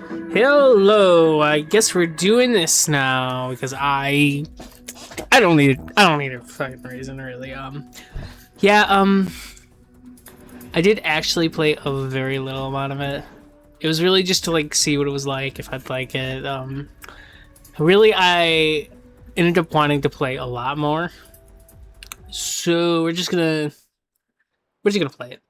Hello, I guess we're doing this now because I don't need a fucking reason really. Yeah, I did actually play a very little amount of it. It was really just to like see what it was like, if I'd like it. Really I ended up wanting to play a lot more. So we're just gonna play it.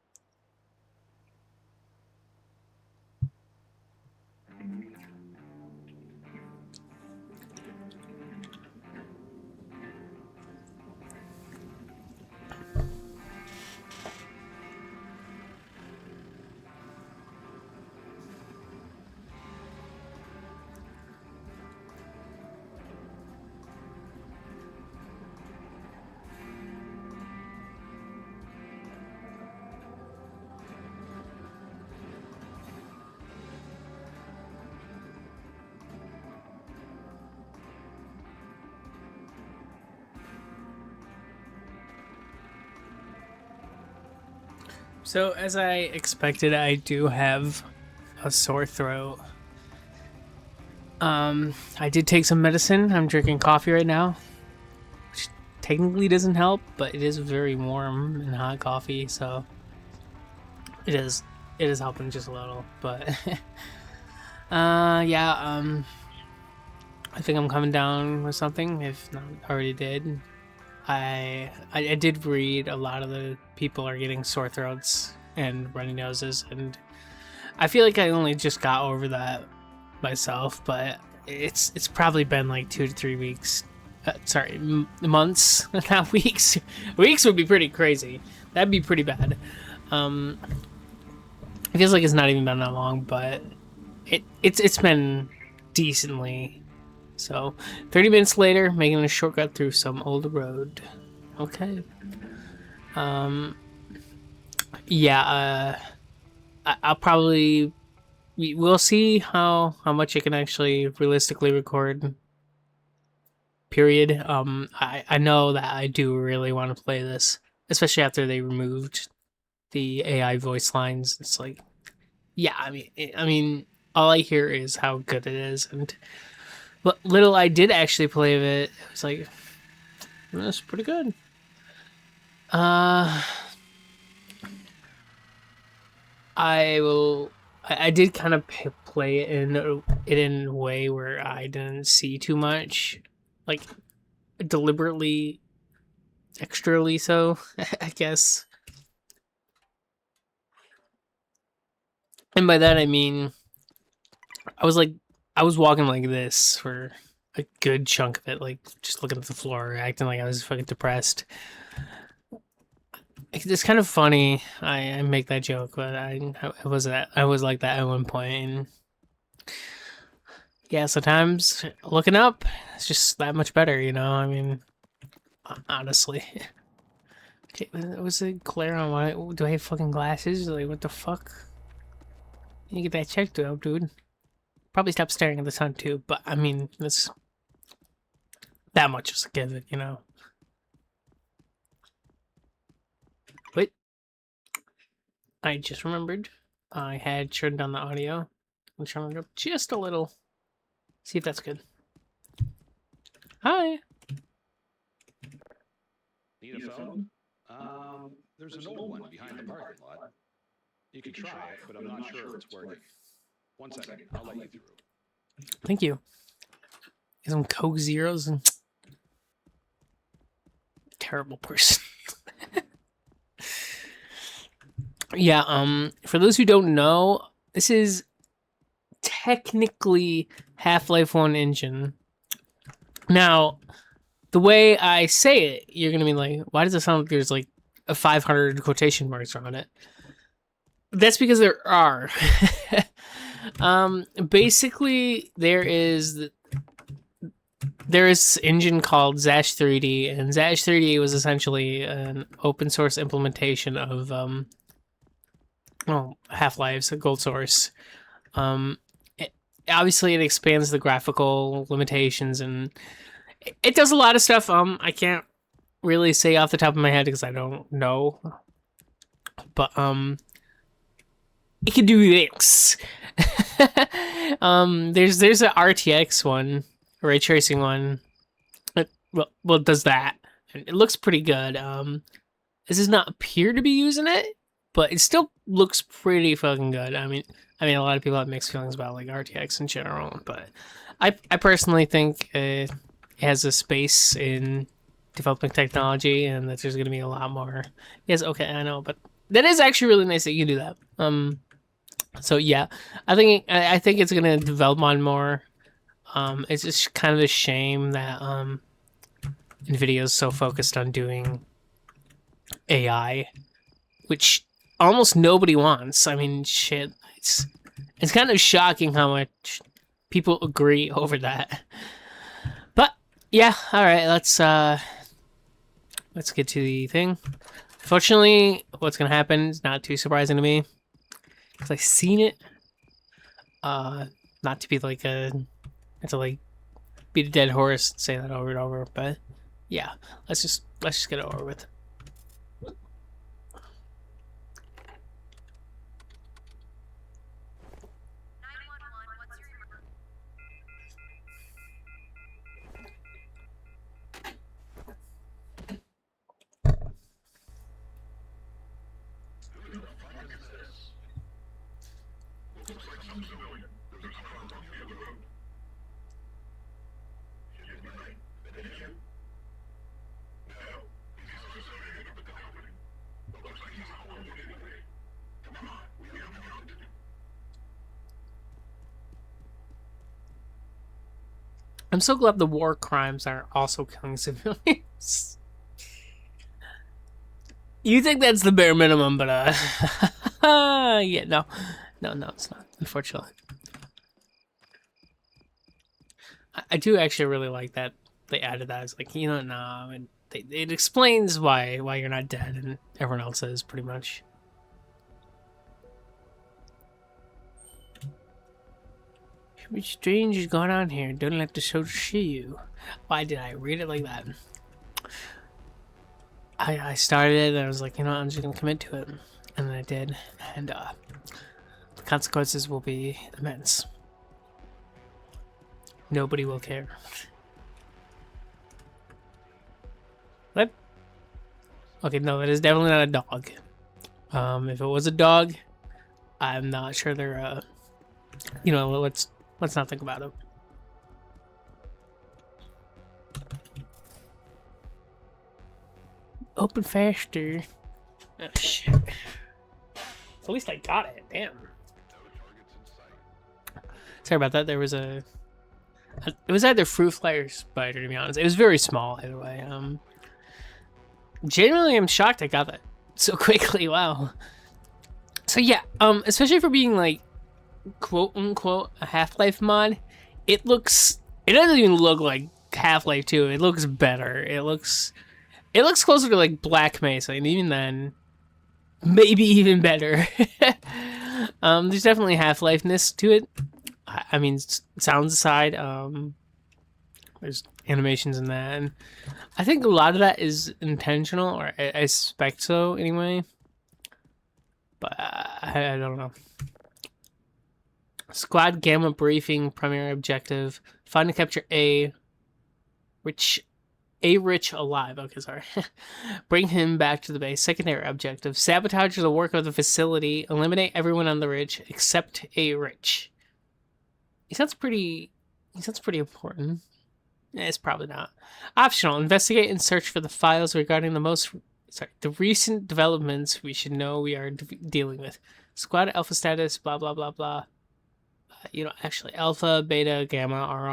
So as I expected, I do have a sore throat. I did take some medicine. I'm drinking coffee right now, which technically doesn't help, but it is very warm and hot coffee, so it is helping just a little. But yeah, I think I'm coming down with something, if not already did. I did read a lot of the people are getting sore throats and runny noses, and I feel like I only just got over that myself, but it's probably been like 2 to 3 weeks. Sorry, months, not weeks. Weeks would be pretty crazy. That'd be pretty bad. It feels like it's not even been that long, but it's been decently. So, 30 minutes later, making a shortcut through some old road. Okay. Yeah. I'll probably we'll see how much it can actually realistically record. Period. I know that I do really want to play this, especially after they removed the AI voice lines. It's like, yeah, I mean, all I hear is how good it is, and what little I did actually play of it, it was like, that's pretty good. I will. I did kind of play it in a way where I didn't see too much, like deliberately, extrally so, I guess. And by that I mean, I was like, I was walking like this for a good chunk of it, like just looking at the floor, acting like I was fucking depressed. It's kind of funny. I make that joke, but I was like that at one point. And yeah, sometimes looking up, it's just that much better, you know. I mean, honestly. Okay, was it glare on? Why do I have fucking glasses? Like, what the fuck? You get that checked out, dude. Probably stop staring at the sun too. But I mean, that's that much is a given, you know. Wait, I just remembered. I had turned down the audio. I'm turning it up just a little. See if that's good. Hi. Need a phone? There's an old one behind the parking lot. You can try it, but I'm not sure if it's working. 1 second, I'll let you through. Thank you. Some Coke Zeros and terrible person. Yeah, for those who don't know, this is technically Half-Life 1 engine. Now, the way I say it, you're gonna be like, why does it sound like there's like a 500 quotation marks around it? That's because there are. Basically, there is this engine called Zash 3D, and Zash 3D was essentially an open source implementation of Half-Life's Gold Source. Obviously, it expands the graphical limitations, and it does a lot of stuff. I can't really say off the top of my head because I don't know, but it can do this. There's a RTX one, ray tracing one. Well, it does that. And it looks pretty good. This does not appear to be using it, but it still looks pretty fucking good. I mean, a lot of people have mixed feelings about like RTX in general, but I personally think it has a space in developing technology, and that there's going to be a lot more. Yes, okay, I know, but that is actually really nice that you can do that. So yeah, I think it's going to develop on more. It's just kind of a shame that Nvidia is so focused on doing AI, which almost nobody wants. I mean, shit, it's kind of shocking how much people agree over that. But yeah, all right, let's get to the thing. Fortunately, what's gonna happen is not too surprising to me because I've seen it. Uh, not to be like a, to like beat a dead horse and say that over and over, but yeah, let's just get it over with. I'm so glad the war crimes are also killing civilians. You think that's the bare minimum, but yeah, no, it's not. Unfortunately, I do actually really like that they added that. It's like, no, and it explains why you're not dead, and everyone else is pretty much. Something strange is going on here. Don't let the soldiers see you. Why did I read it like that? I started it and I was like, I'm just gonna commit to it, and then I did, and the consequences will be immense. Nobody will care. What? Okay, no, that is definitely not a dog. If it was a dog, I'm not sure they're let's not think about it. Open faster. Oh shit. At least I got it. Damn. Sorry about that. There was it was either fruit fly or spider, to be honest. It was very small, either way. Genuinely, I'm shocked I got that so quickly. Wow. So yeah, especially for being like quote unquote a Half-Life mod, it doesn't even look like Half-Life 2. It looks better. It looks closer to like Black Mesa, and even then, maybe even better. There's definitely Half-Life-ness to it. I mean, sounds aside, there's animations in that, and I think a lot of that is intentional, or I suspect so anyway. But I don't know. Squad Gamma briefing, primary objective: find and capture Rich alive. Okay, sorry. Bring him back to the base. Secondary objective: sabotage the work of the facility. Eliminate everyone on the Ridge except A Rich. He sounds pretty important. It's probably not. Optional: investigate and search for the files regarding the recent developments we should know we are dealing with. Squad alpha status, blah blah blah blah. Actually, alpha, beta, gamma are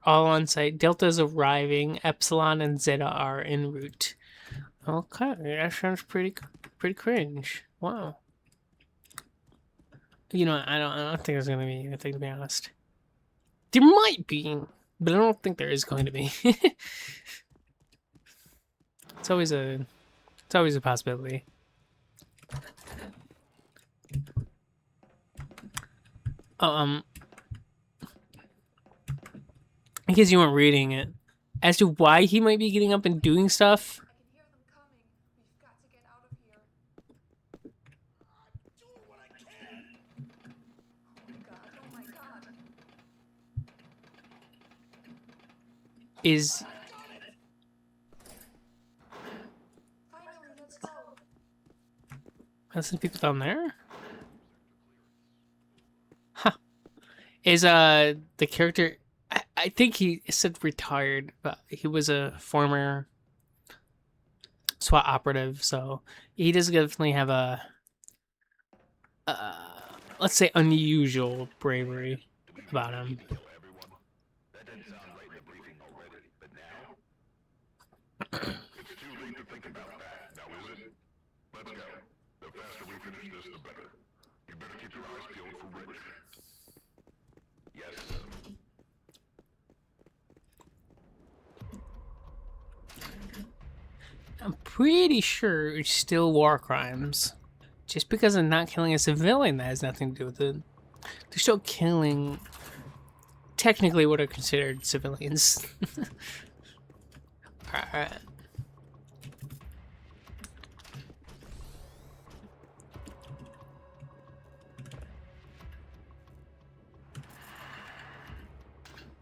all on site. Delta is arriving. Epsilon and Zeta are en route. Okay, that sounds pretty cringe. Wow. I don't think there's gonna be anything, to be honest. There might be, but I don't think there is going to be. It's always a possibility. Oh, in case you weren't reading it, as to why he might be getting up and doing stuff. I can hear them coming. We've got to get out of here. I'm doing what I can. Oh my god, oh my god. is... Finally, let's go. Are some people down there? Huh. Is the character... I think he said retired, but he was a former SWAT operative, so he does definitely have a... let's say unusual bravery about him. I'm pretty sure it's still war crimes. Just because of not killing a civilian, that has nothing to do with it. They're still killing technically what are considered civilians. Alright.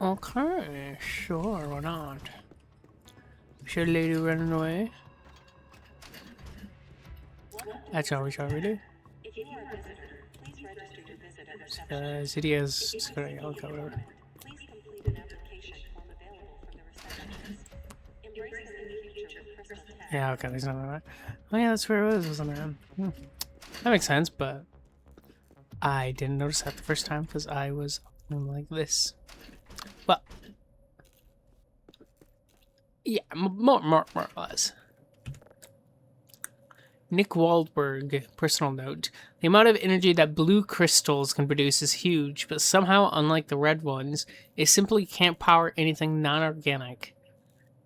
Okay, sure, why not? Should lady running away? That's all we shall really. If you are a visitor, please register to visit at reception. City has If you scary have okay, whatever. please complete an application form available from the receptionist. Embrace the new future with crystal tech. Yeah, okay, there's nothing right. Oh yeah, that's where it was, wasn't it? That makes sense, but I didn't notice that the first time because I was like this. Well, yeah, more or less. Nick Waldberg, personal note. The amount of energy that blue crystals can produce is huge, but somehow, unlike the red ones, it simply can't power anything non-organic.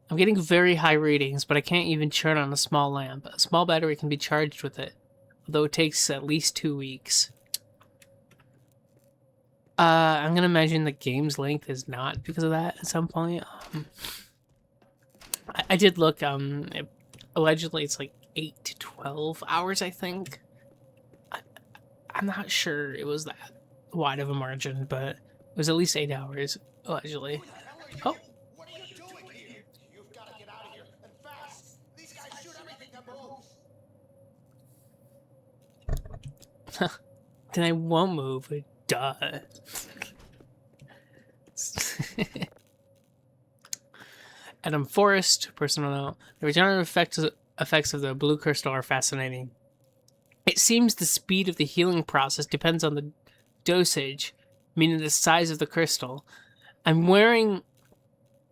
I'm getting very high ratings, but I can't even turn on a small lamp. A small battery can be charged with it, although it takes at least 2 weeks. I'm gonna imagine the game's length is not because of that at some point. I did look, allegedly it's like 8 to 12 hours, I think. I'm not sure it was that wide of a margin, but it was at least 8 hours, allegedly. Oh. What are you doing here? You've got to get out of here, and fast! These guys shoot everything that moves! Then I won't move. Duh. Adam Forrest, personal note. The regenerative effects of the blue crystal are fascinating. It seems the speed of the healing process depends on the dosage, meaning the size of the crystal. I'm wearing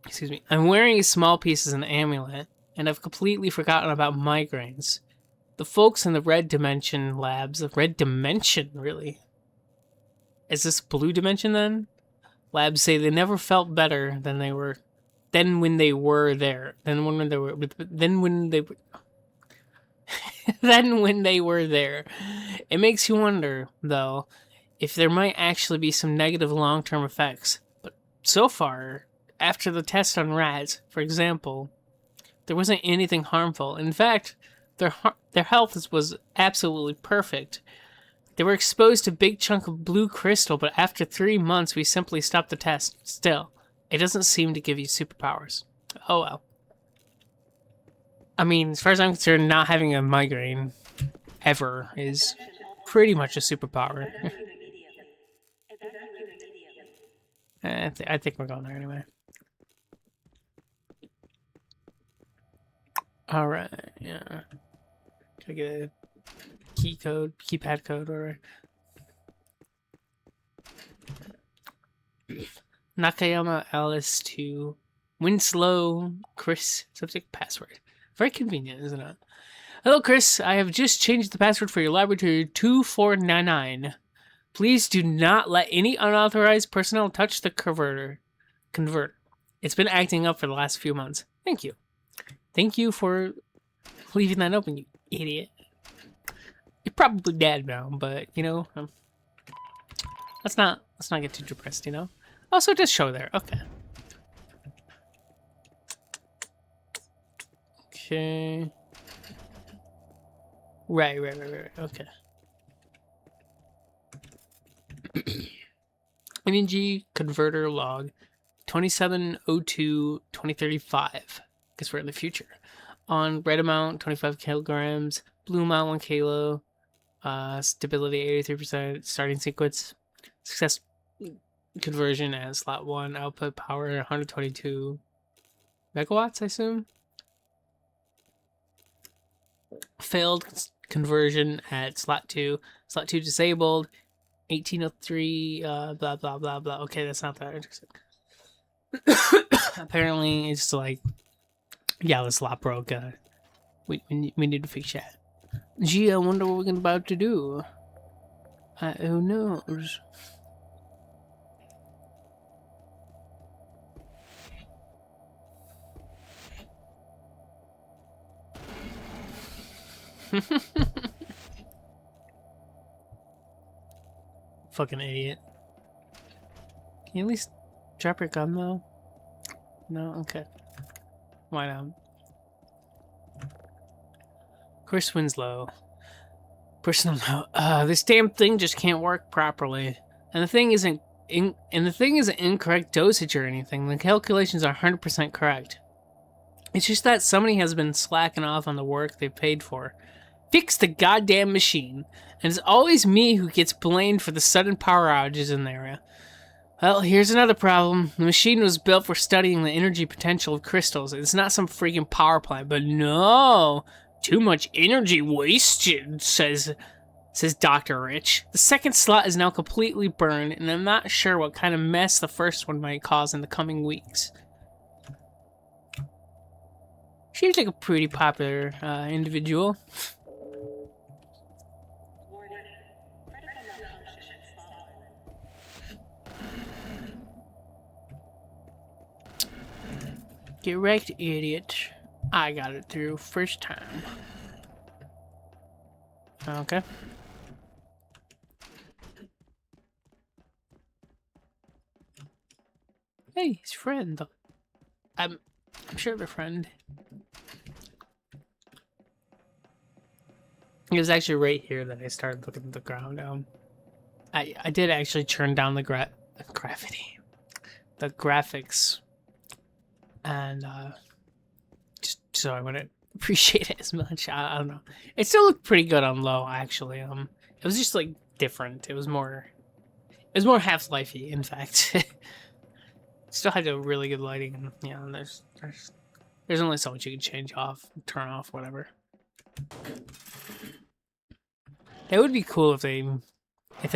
a small piece as an amulet, and I've completely forgotten about migraines. The folks in the Red Dimension labs, the Red Dimension, really? Is this Blue Dimension then? Labs say they never felt better than when they were there. Then when they were there. It makes you wonder, though, if there might actually be some negative long-term effects. But so far, after the test on rats, for example, there wasn't anything harmful. In fact, their health was absolutely perfect. They were exposed to a big chunk of blue crystal, but after 3 months, we simply stopped the test. Still, it doesn't seem to give you superpowers. Oh well. I mean, as far as I'm concerned, not having a migraine ever is pretty much a superpower. I think we're going there anyway. Alright, yeah. Can I get a keypad code, whatever. Nakayama Alice to Winslow Chris, subject password. Very convenient, isn't it? Hello, Chris. I have just changed the password for your library to 2499. Please do not let any unauthorized personnel touch the converter. It's been acting up for the last few months. Thank you. Thank you for leaving that open, you idiot. You're probably dead now, but you know, let's not get too depressed, you know. Also, just show there. Okay. Okay. Right. Okay. Energy converter log. 2702 2035, because we're in the future. On red amount, 25 kilograms. Blue amount, 1 kilo. Stability, 83%. Starting sequence. Success conversion as slot 1. Output power, 122 megawatts, I assume. Failed conversion at slot 2. Slot 2 disabled. 1803, blah, blah, blah, blah. Okay, that's not that interesting. Apparently, it's like, yeah, the slot broke. We need to fix that. Gee, I wonder what we're about to do. Who knows? Fucking idiot. Can you at least drop your gun though? No? Okay. Why not? Chris Winslow. Personal note. This damn thing just can't work properly. And the thing isn't incorrect dosage or anything. The calculations are 100% correct. It's just that somebody has been slacking off on the work they paid for. Fix the goddamn machine. And it's always me who gets blamed for the sudden power outages in the area. Well, here's another problem. The machine was built for studying the energy potential of crystals. It's not some freaking power plant, but no! Too much energy wasted, says Dr. Rich. The second slot is now completely burned, and I'm not sure what kind of mess the first one might cause in the coming weeks. Seems like a pretty popular individual. Warning. Critical malfunction in slot 1. Get wrecked, idiot. I got it through first time. Okay. Hey, his friend. I'm sure they're friend. It was actually right here that I started looking at the ground. I did actually turn down the graphics, and just so I wouldn't appreciate it as much. I don't know. It still looked pretty good on low, actually. It was just like different. It was more Half-Life-y, in fact. Still had a really good lighting, and yeah, there's only so much you can change off, turn off, whatever. It would be cool if they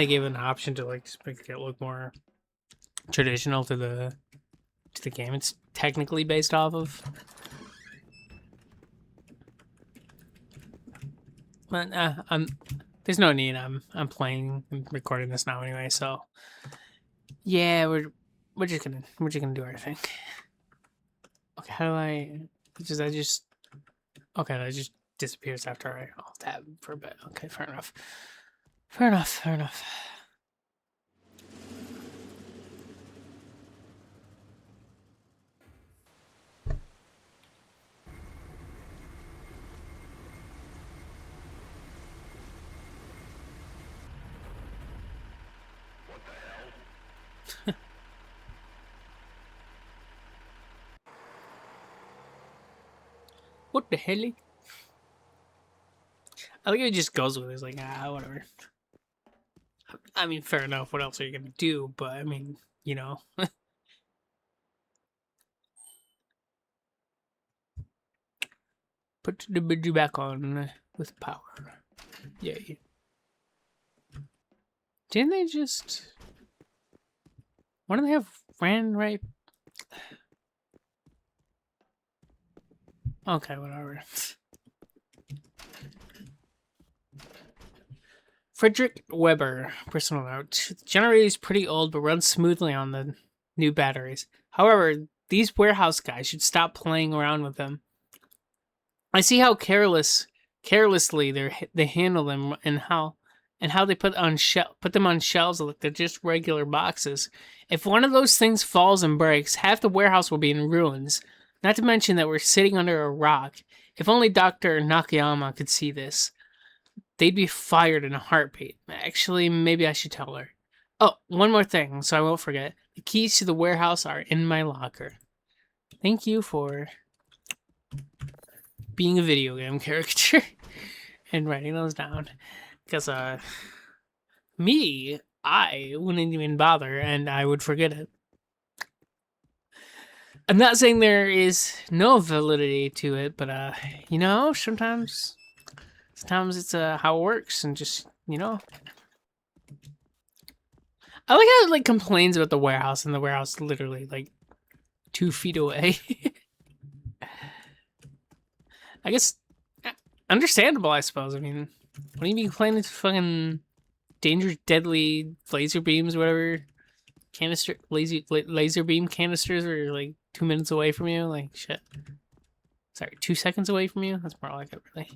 gave an option to like just make it look more traditional to the game it's technically based off of. But there's no need. I'm playing and recording this now anyway, so yeah, we're just gonna do our thing. Okay, how do I just okay, that just disappears after I tab for a bit. Okay, fair enough. Fair enough. What the hell? I think it just goes with it. It's like, whatever. I mean, fair enough. What else are you gonna do? But I mean, you know. Put the bidget back on with power. Yay. Didn't they just... Why don't they have ran right? Okay, whatever. Frederick Weber, personal note. The generator is pretty old but runs smoothly on the new batteries. However, these warehouse guys should stop playing around with them. I see how carelessly they handle them and how they put them on shelves like they're just regular boxes. If one of those things falls and breaks, half the warehouse will be in ruins. Not to mention that we're sitting under a rock. If only Dr. Nakayama could see this. They'd be fired in a heartbeat. Actually, maybe I should tell her. Oh, one more thing, so I won't forget. The keys to the warehouse are in my locker. Thank you for being a video game character and writing those down. Because, I wouldn't even bother and I would forget it. I'm not saying there is no validity to it, but, you know, sometimes it's, how it works and just, you know. I like how it, like, complains about the warehouse and the warehouse is literally, like, 2 feet away. I guess, understandable, I suppose. I mean, what do you be complaining to fucking dangerous, deadly laser beams, whatever, laser beam canisters are like 2 minutes away from you? Like, shit. Sorry, 2 seconds away from you? That's more like it, really.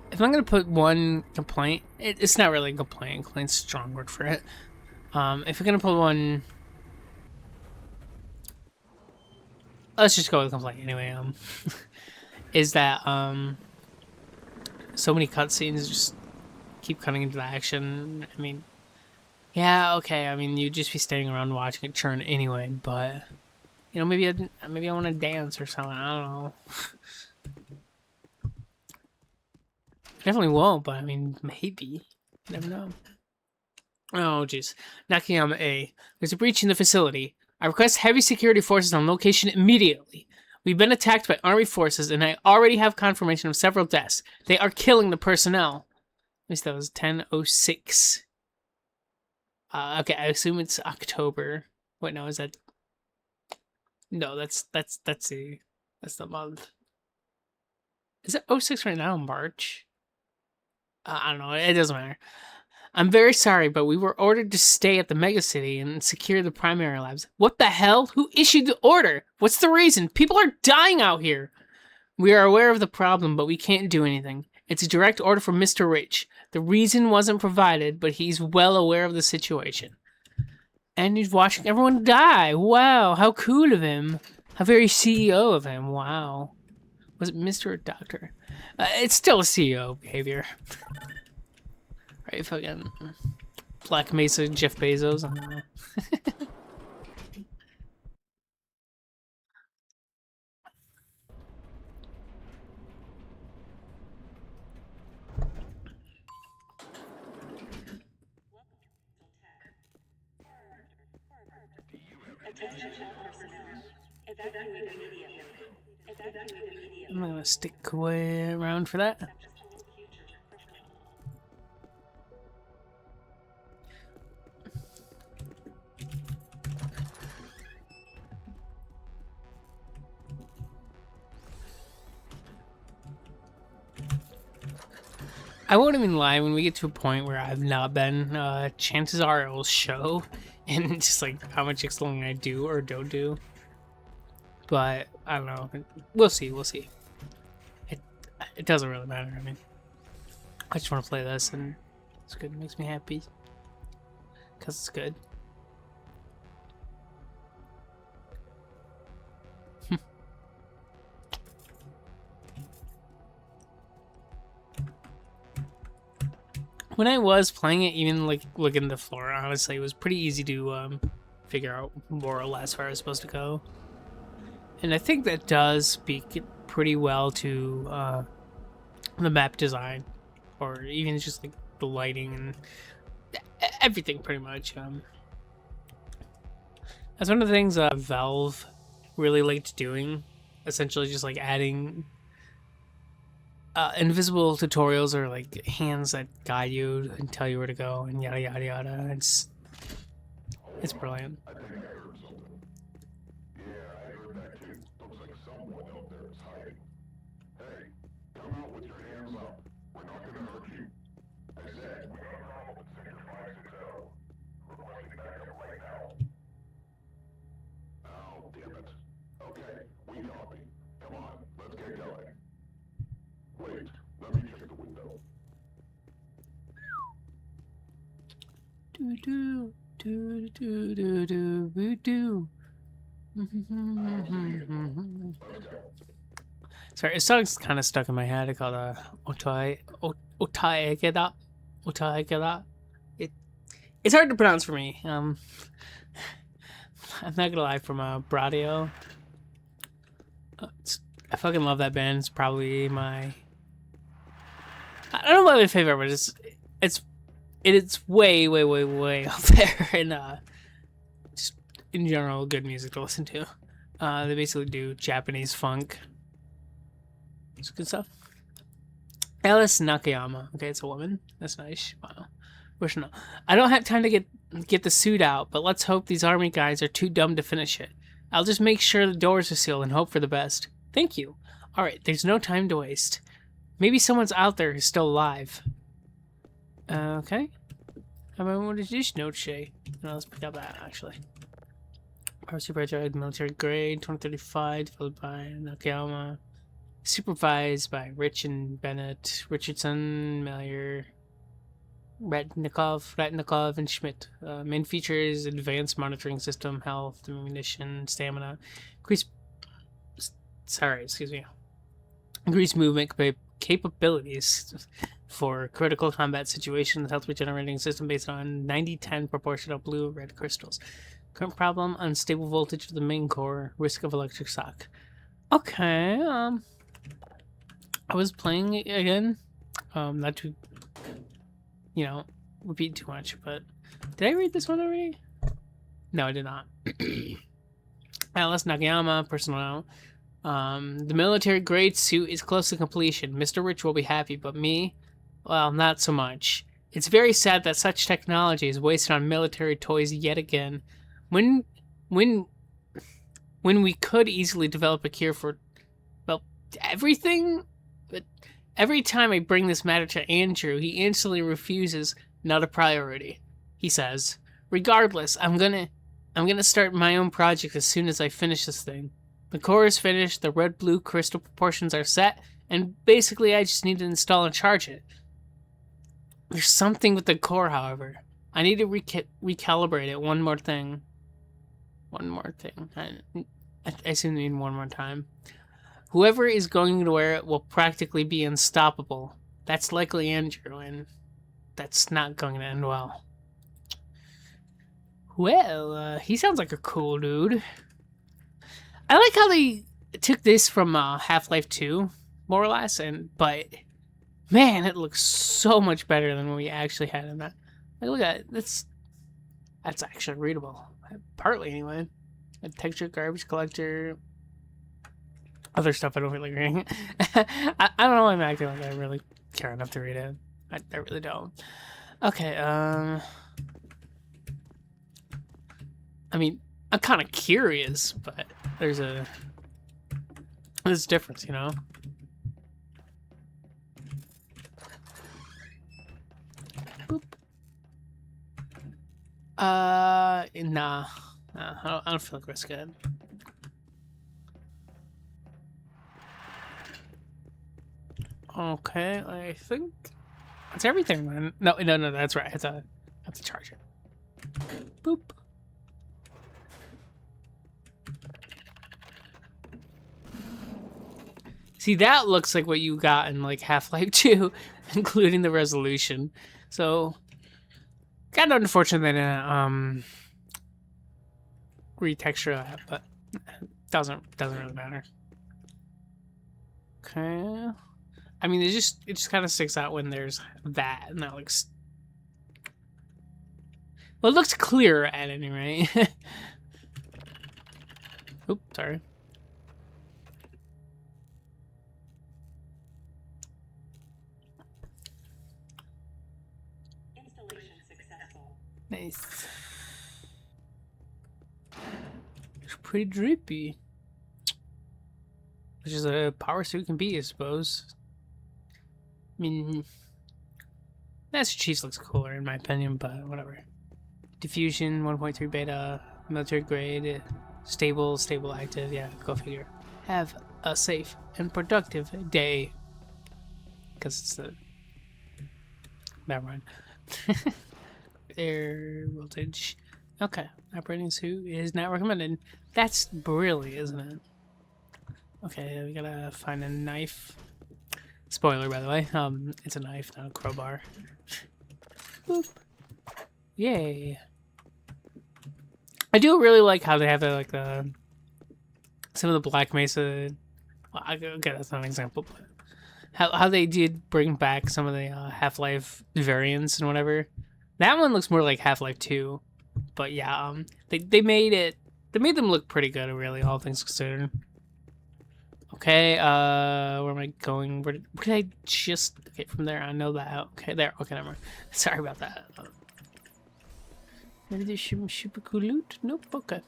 If I'm gonna put one complaint, it's not really a complaint. Complaint's a strong word for it. If you're gonna put one, let's just go with complaint anyway. Is that so many cutscenes just keep cutting into the action. I mean, yeah, okay. I mean, you'd just be standing around watching it churn anyway. But you know, maybe I want to dance or something. I don't know. Definitely won't, but I mean, maybe. You never know. Oh, jeez. Nakayama A. There's a breach in the facility. I request heavy security forces on location immediately. We've been attacked by army forces, and I already have confirmation of several deaths. They are killing the personnel. At least that was 10:06. Okay, I assume it's October. Wait, no, is that? No, that's the month. Is it 06 right now? March? I don't know. It doesn't matter. I'm very sorry, but we were ordered to stay at the megacity and secure the primary labs. What the hell? Who issued the order? What's the reason? People are dying out here. We are aware of the problem, but we can't do anything. It's a direct order from Mr. Rich. The reason wasn't provided, but he's well aware of the situation. And he's watching everyone die. Wow, how cool of him. How very CEO of him. Wow. Was it Mr. or Doctor? It's still a CEO behavior. Right, fucking Black Mesa, Jeff Bezos. I don't know. Attention all personnel. Evacuate immediately. Evacuate immediately. I'm not gonna stick way around for that. I won't even lie, when we get to a point where I've not been, chances are it will show in just like how much exploring I do or don't do. But I don't know. We'll see. It doesn't really matter. I mean, I just want to play this and it's good. It makes me happy because it's good. When I was playing it, even like looking at the floor, honestly, it was pretty easy to figure out more or less where I was supposed to go. And I think that does speak pretty well to the map design, or even just like the lighting and everything, pretty much. That's one of the things Valve really liked doing, essentially just like adding invisible tutorials or like hands that guide you and tell you where to go and yada yada yada. It's brilliant. Do do Do do do do do do. Sorry, a song's kind of stuck in my head called Otaegeda. Otaegeda. It's hard to pronounce for me. I'm not gonna lie, from Bradio. I fucking love that band. It's probably my... I don't know about my favorite, but it's way, way, way, way up there, and just in general, good music to listen to. They basically do Japanese funk. It's good stuff. Alice Nakayama. Okay, it's a woman. That's nice. Wow. Wish no. I don't have time to get the suit out, but let's hope these army guys are too dumb to finish it. I'll just make sure the doors are sealed and hope for the best. Thank you. Alright, there's no time to waste. Maybe someone's out there who's still alive. Okay. What did this note say? No, let's pick up that, actually. Power Supercharged, military grade, 2035, developed by Nakayama. Supervised by Rich and Bennett, Richardson, Meyer, Ratnikov, and Schmidt. Main features: advanced monitoring system, health, ammunition, stamina, increased movement capabilities for critical combat situations, health regenerating system based on 90-10 proportional blue-red crystals. Current problem: unstable voltage of the main core, risk of electric shock. Okay, I was playing it again. Not to, repeat too much, but did I read this one already? No, I did not. Alice Nakayama, personal note. The military grade suit is close to completion. Mr. Rich will be happy, but me, well, not so much. It's very sad that such technology is wasted on military toys yet again. When we could easily develop a cure for, well, everything. But every time I bring this matter to Andrew, he instantly refuses. Not a priority, he says. Regardless, I'm gonna start my own project as soon as I finish this thing. The core is finished, the red-blue crystal proportions are set, and basically I just need to install and charge it. There's something with the core, however. I need to recalibrate it. One more thing. I assume they mean one more time. Whoever is going to wear it will practically be unstoppable. That's likely Andrew, and that's not going to end well. Well, he sounds like a cool dude. I like how they took this from Half-Life 2, more or less, but man, it looks so much better than what we actually had in that. Like, look at it. That's actually readable. Partly, anyway. A texture, garbage collector... Other stuff I don't really read. I don't know why I'm acting like I really care enough to read it. I really don't. Okay, I mean, I'm kind of curious, but there's a difference, you know? Boop. Nah. I don't feel like risking it. Okay, I think that's everything, man. No, that's right. I have to charge it. Boop. See, that looks like what you got in like Half-Life 2, including the resolution. So, kind of unfortunate they didn't retexture that, but it doesn't really matter. Okay. I mean, it just kind of sticks out when there's that, and that looks... Well, it looks clearer at any rate. Oops, sorry. Installation successful. Nice. It's pretty drippy. Which is a power suit can be, I suppose. I mean, Master Chief's looks cooler in my opinion, but whatever. Diffusion, 1.3 beta, military grade, stable active, yeah, go figure. Have a safe and productive day. Because it's the... Never mind. Air voltage. Okay, operating suit is not recommended. That's brilliant, isn't it? Okay, we gotta find a knife. Spoiler, by the way. It's a knife, not a crowbar. Boop. Yay. I do really like how they have like the some of the Black Mesa. Well, okay, that's not an example, but how they did bring back some of the Half-Life variants and whatever. That one looks more like Half-Life 2, but yeah, they made them look pretty good, really, all things considered. Okay, where am I going? Where did I just... Okay, from there, I know that. Okay, there. Okay, never mind. Sorry about that. Maybe there's some super cool loot? Nope, okay.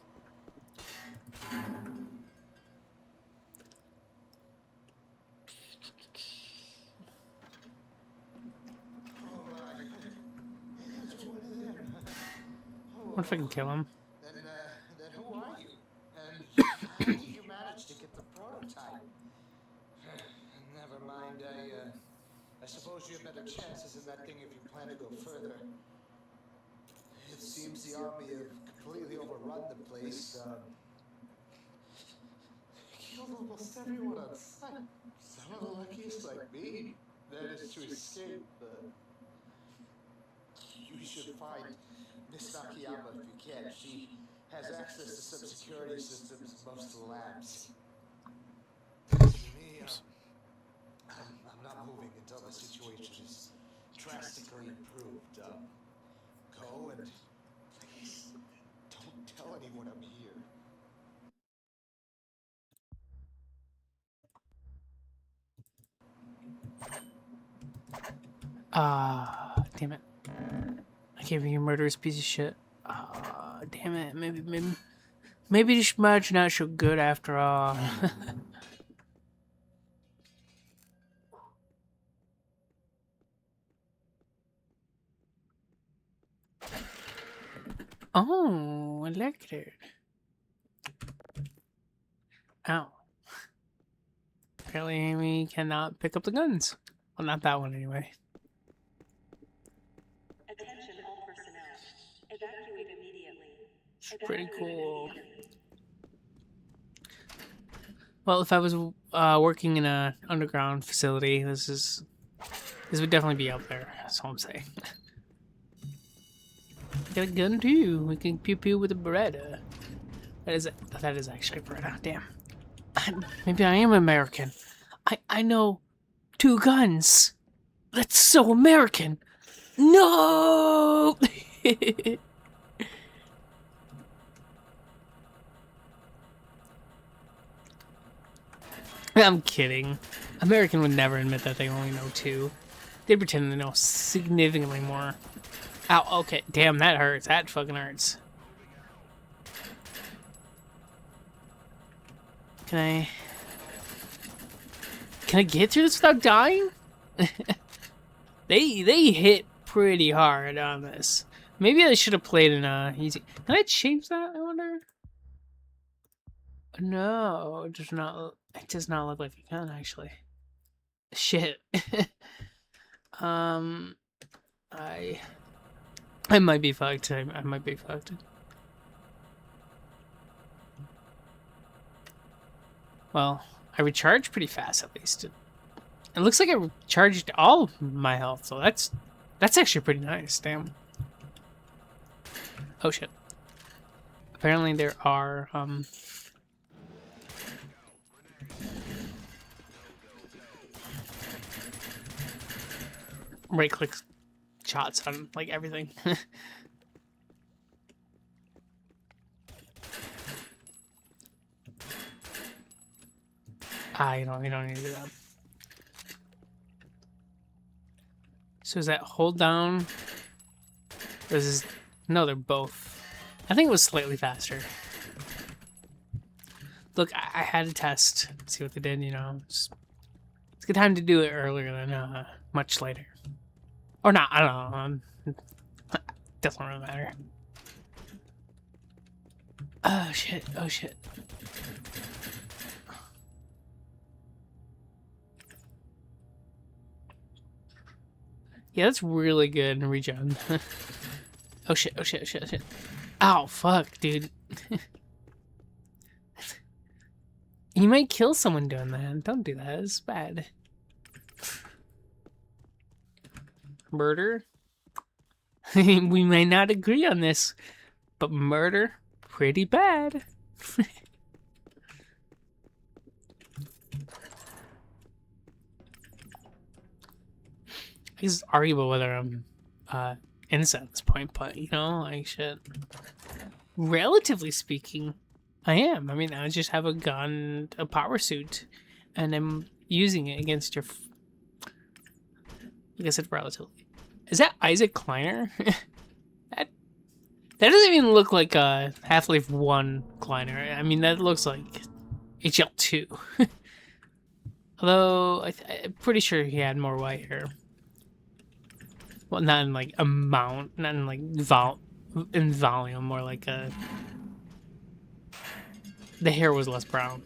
What if I can kill him? Then who are you? And how did you manage to get the prototype? Never mind, I suppose you have better chances in that thing if you plan to go further. It seems the army have completely overrun the place. Killed almost everyone on sight. Some of the luckiest like me managed to escape. You should find Miss Nakayama if you can. She has access to some security systems in most of the labs. Me, I'm not moving until the situation is drastically improved. Go and please don't tell anyone I'm here. Damn it. I gave you a murderous piece of shit. Damn it. Maybe this match not so good after all. Oh, electric. Ow. Apparently we cannot pick up the guns. Well, not that one anyway. Attention all personnel. Evacuate immediately. It's pretty Evacuate cool. immediately. Well, if I was working in a underground facility, this would definitely be out there. That's all I'm saying. Got a gun too. We can pew pew with a Beretta. That is actually a Beretta. Damn. Maybe I am American. I know 2 guns. That's so American. No. I'm kidding. American would never admit that they only know 2. They pretend they know significantly more. Ow, okay. Damn, that hurts. That fucking hurts. Can I get through this without dying? They hit pretty hard on this. Maybe I should have played in easy. Can I change that, I wonder? No, it does not look like you can actually. Shit. I might be fucked. I might be fucked. Well, I recharged pretty fast at least. It looks like I recharged all of my health, so that's actually pretty nice. Damn. Oh shit. Apparently there are right click shots on like everything. You don't need to do that. So is that hold down? Or is this... No, they're both. I think it was slightly faster. Look, I had to test, see what they did, you know. It's a good time to do it earlier than much later. Or not, I don't know. Doesn't really matter. Oh shit, oh shit. Yeah, that's really good in regen. Oh shit, oh shit, oh shit, oh shit. Ow, fuck, dude. You might kill someone doing that. Don't do that. It's bad. Murder? We may not agree on this, but murder? Pretty bad. It's arguable whether I'm innocent at this point, but you know, like shit. Relatively speaking, I am. I mean, I just have a gun, a power suit, and I'm using it against your. I guess it's relatively. Is that Isaac Kleiner? that doesn't even look like a Half-Life 1 Kleiner. I mean, that looks like HL2. Although I'm pretty sure he had more white hair. Well, not in like amount, not in like in volume, more like a. The hair was less brown.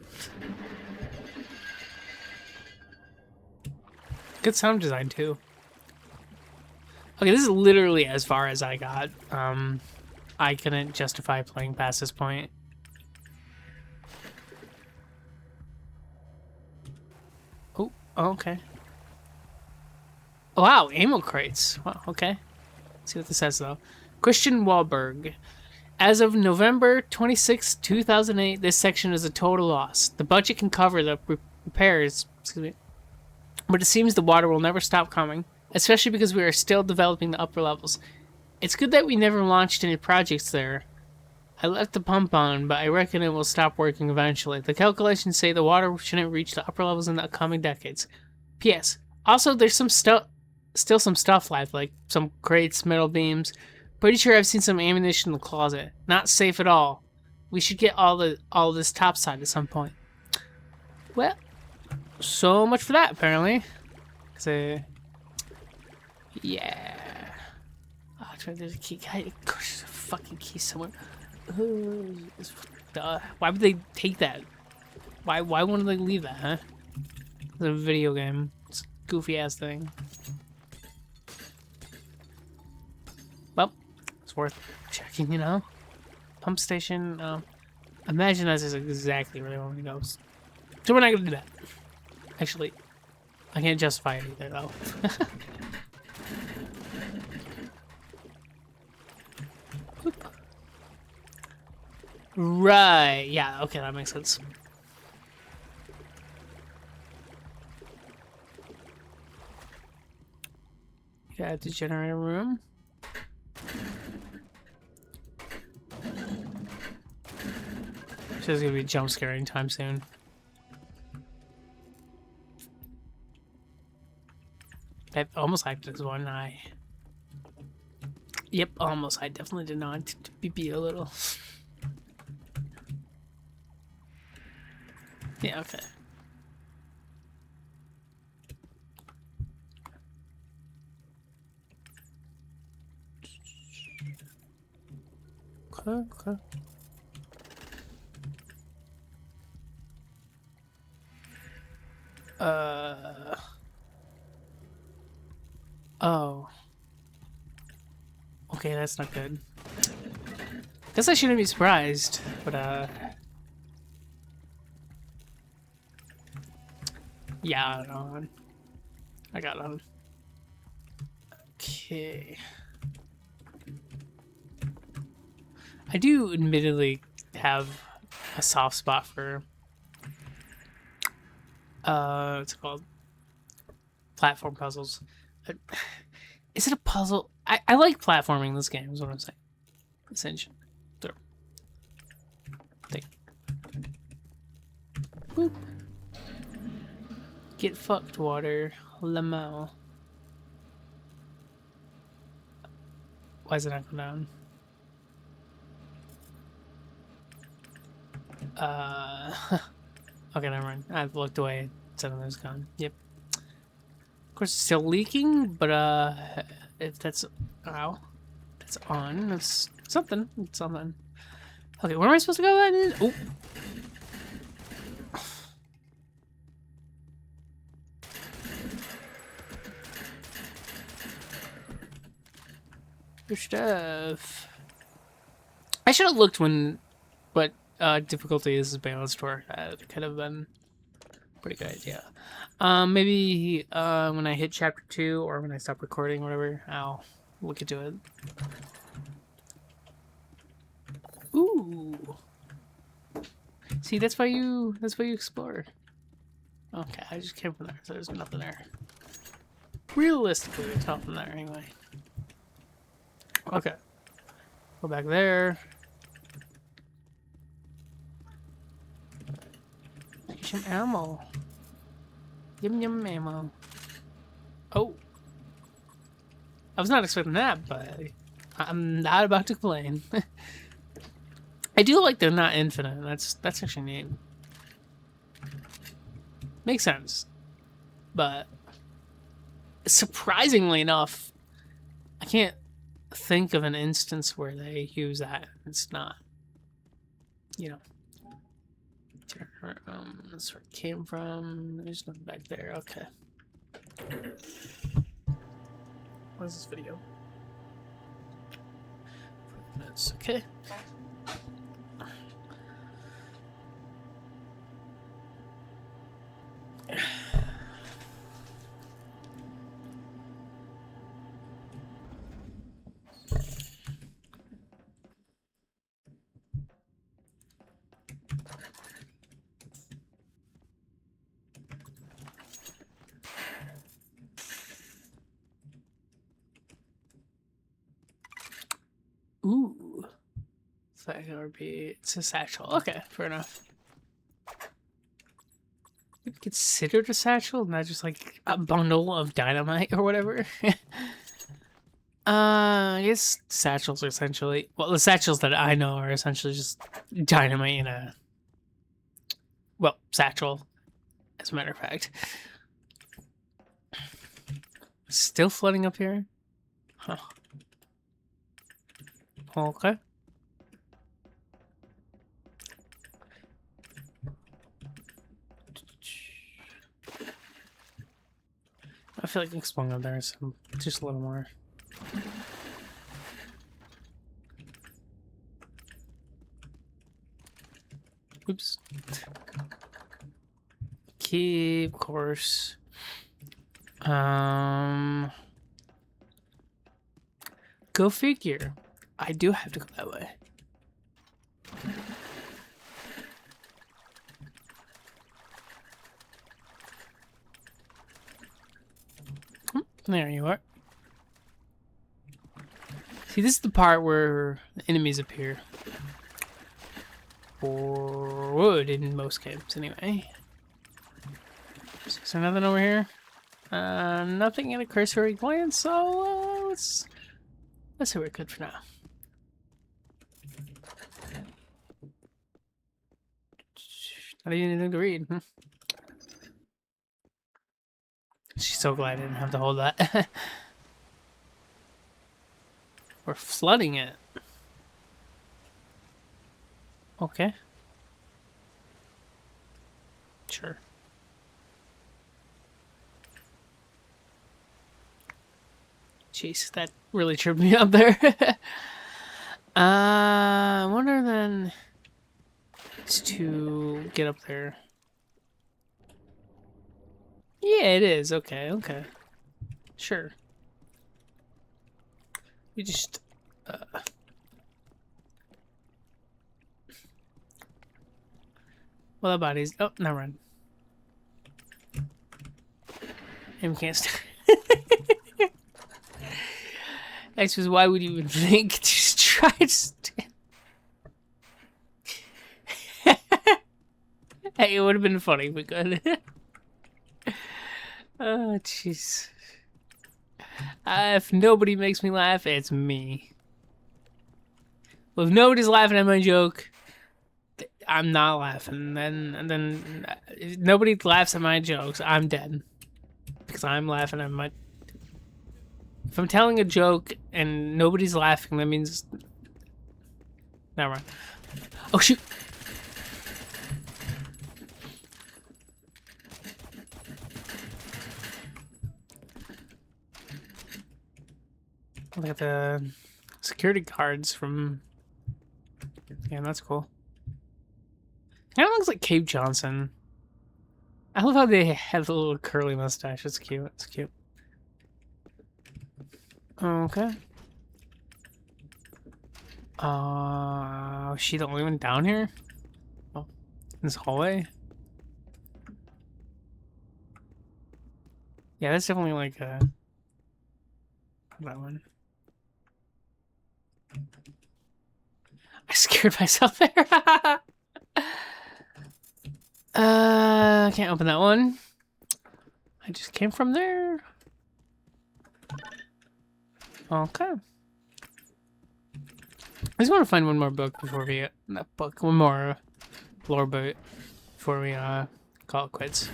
Good sound design too. Okay, this is literally as far as I got. I couldn't justify playing past this point. Oh, okay. Oh, wow, ammo crates. Wow, okay. Let's see what this says though. Christian Wahlberg. As of November 26, 2008, this section is a total loss. The budget can cover the repairs, but it seems the water will never stop coming, especially because we are still developing the upper levels. It's good that we never launched any projects there. I left the pump on, but I reckon it will stop working eventually. The calculations say the water shouldn't reach the upper levels in the upcoming decades. P.S. Also, there's still some stuff left, like some crates, metal beams. Pretty sure I've seen some ammunition in the closet. Not safe at all. We should get all this topside at some point. Well, so much for that, apparently. Yeah. Oh, there's a key. There's a fucking key somewhere. Why would they take that? Why wouldn't they leave that, huh? It's a video game. It's a goofy ass thing. Well, it's worth checking, you know? Pump station, imagine this is exactly where they want me to go. So we're not gonna do that. Actually, I can't justify it either, though. Right, yeah, okay, that makes sense. You have to generate a room. There's gonna be a jump scare anytime soon. I almost hyped this one. Yep, almost. I definitely did not to be beat a little. Yeah, okay. Okay. Oh. Okay, that's not good. Guess I shouldn't be surprised, but yeah, I don't know. I got on. Okay. I do admittedly have a soft spot for what's it called? Platform puzzles. Is it a puzzle? I like platforming in this game, is what I'm saying. Essentially. Take. Boop. Get fucked, water. Lamau. Why is it not going down? Okay, never mind. I've looked away. Suddenly it's gone. Yep. Of course, it's still leaking, but if that's that's on. That's something. It's something. Okay, where am I supposed to go then? Oh. Your stuff. I should have looked when what difficulty is balanced for. That could have been a pretty good idea. Maybe when I hit chapter 2 or when I stop recording, whatever, I'll look into it. Ooh. See, that's why you explore. Okay, I just came from there, so there's nothing there. Realistically, there's nothing there anyway. Okay. Go back there. Get some ammo. Yum yum ammo. Oh. I was not expecting that, but I'm not about to complain. I do like they're not infinite. That's actually neat. Makes sense. But surprisingly enough, I can't think of an instance where they use that. It's not, you know. That's where it came from. There's nothing back there. Okay. What is this video? 5 minutes. Okay. Ooh. It's a satchel. Okay, fair enough. Considered a satchel, not just like a bundle of dynamite or whatever. I guess satchels are essentially, well, the satchels that I know are essentially just dynamite in a, well, satchel, as a matter of fact. Still flooding up here? Huh. Okay. I feel like exploring up there, so just a little more. Oops. Keep course. Go figure. I do have to go that way. There you are. See, this is the part where the enemies appear. Or would in most games, anyway. Is there nothing over here? Nothing at a cursory glance, so let's see where we're good for now. Not even anything to read. She's so glad I didn't have to hold that. We're flooding it. Okay. Sure. Jeez, that really tripped me up there. I wonder then is to get up there. Yeah, it is. Okay, okay. Sure. We just well, that body's, oh, never mind. And we can't stand. I suppose, why would you even think? Just try to stand. Hey, it would have been funny if we could. Oh, jeez. If nobody makes me laugh, it's me. Well, if nobody's laughing at my joke, I'm not laughing. And then if nobody laughs at my jokes, I'm dead. Because I'm laughing at my... If I'm telling a joke and nobody's laughing, that means... Never mind. Oh, shoot! Look at the security guards from Yeah, that's cool. Kind of looks like Cave Johnson. I love how they have a little curly mustache. It's cute. It's cute. Okay. Is she the only one down here? Oh, in this hallway? Yeah, that's definitely like that one. I scared myself there. Can't open that one. I just came from there. Okay. I just want to find one more book before we one more lore boot before we call it quits.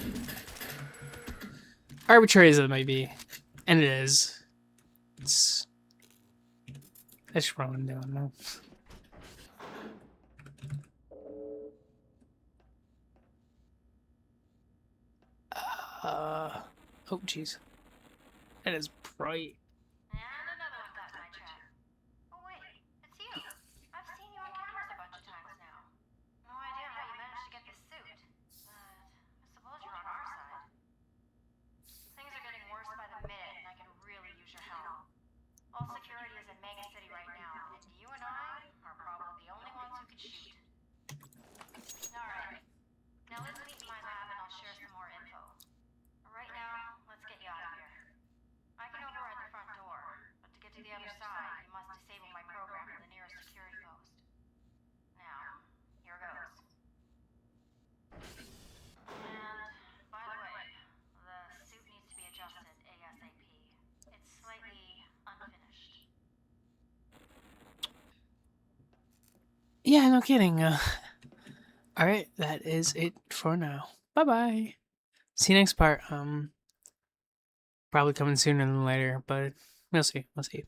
Arbitrary as it might be, and it is. It's just what I'm doing now. Oh jeez, it is bright. And another one got my track. Oh wait, it's you. I've seen you on cameras a bunch of times now. No idea how you managed to get this suit, but I suppose you're on our side. Things are getting worse by the minute, and I could really use your help. All security is in Mega City right now, and you and I are probably the only ones who can shoot. Alright, now let's meet in my lab and I'll share some more info. Right now, let's get you out of here. I can override the front door, but to get to the other side, you must disable my program in the nearest security post. Now, here goes. And, by the way, the suit needs to be adjusted ASAP. It's slightly unfinished. Yeah, no kidding. Alright, that is it for now. Bye-bye. See you next part. Probably coming sooner than later, but we'll see. We'll see.